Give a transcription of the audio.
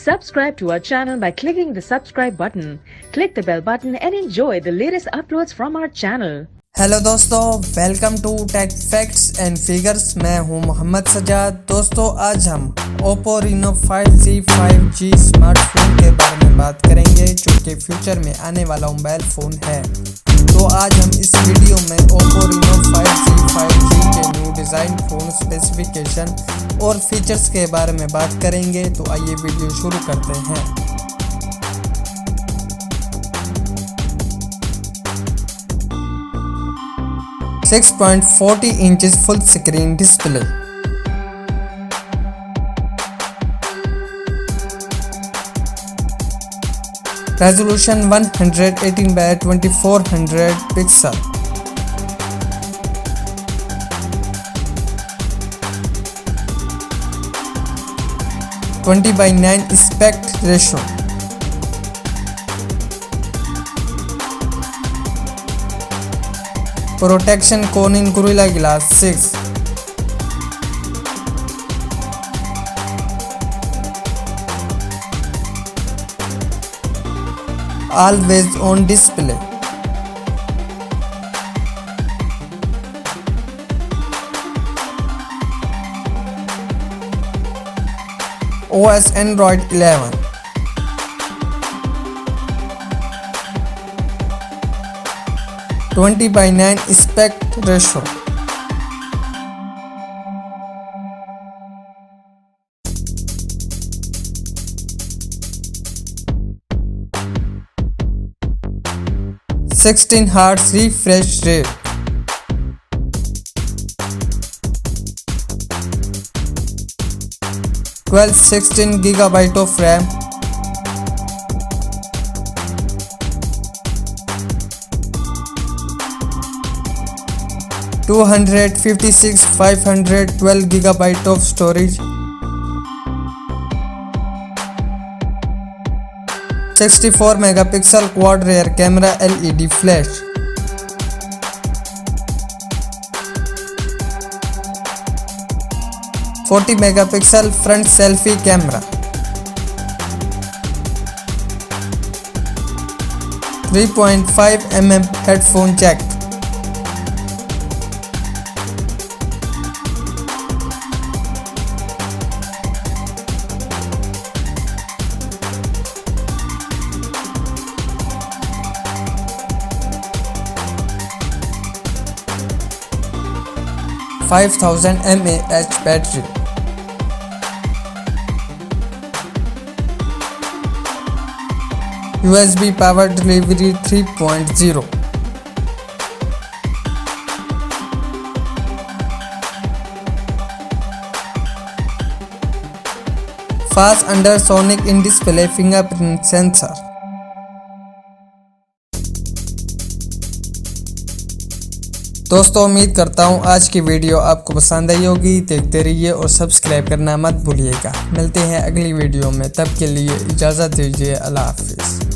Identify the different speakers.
Speaker 1: Subscribe to our channel by clicking the subscribe button. Click the bell button and enjoy the latest uploads from our channel.
Speaker 2: Hello दोस्तों, welcome to tech facts and figures. मैं हूं मोहम्मद सजाद। दोस्तों, आज हम Oppo Reno 5G 5G smartphone के बारे में बात करेंगे, जो कि फ्यूचर में आने वाला मोबाइल फ़ोन है। तो आज हम इस वीडियो में Oppo Reno 5G 5G के न्यू डिज़ाइन, फ़ोन स्पेसिफिकेशन और फीचर्स के बारे में बात करेंगे। तो आइए वीडियो शुरू करते हैं। Six 6.40 inches full screen display, resolution 118x2400 pixel, (20:9) aspect ratio, protection Koenig gorilla glass 6, always on display, OS Android 11, (20:9) aspect ratio, Hz refresh rate, GB of RAM, (256/512 GB of storage, 64 megapixel quad rear camera LED flash, (40 megapixel front selfie camera, 3.5 mm headphone jack, (5000 mAh battery, USB power delivery 3.0, fast undersonic in-display fingerprint sensor। दोस्तों, उम्मीद करता हूँ आज की video आपको पसंद आई होगी। देखते रहिए और सब्सक्राइब करना मत भूलिएगा। मिलते हैं अगली वीडियो में, तब के लिए इजाज़त दीजिए। अल्लाह हाफिज़।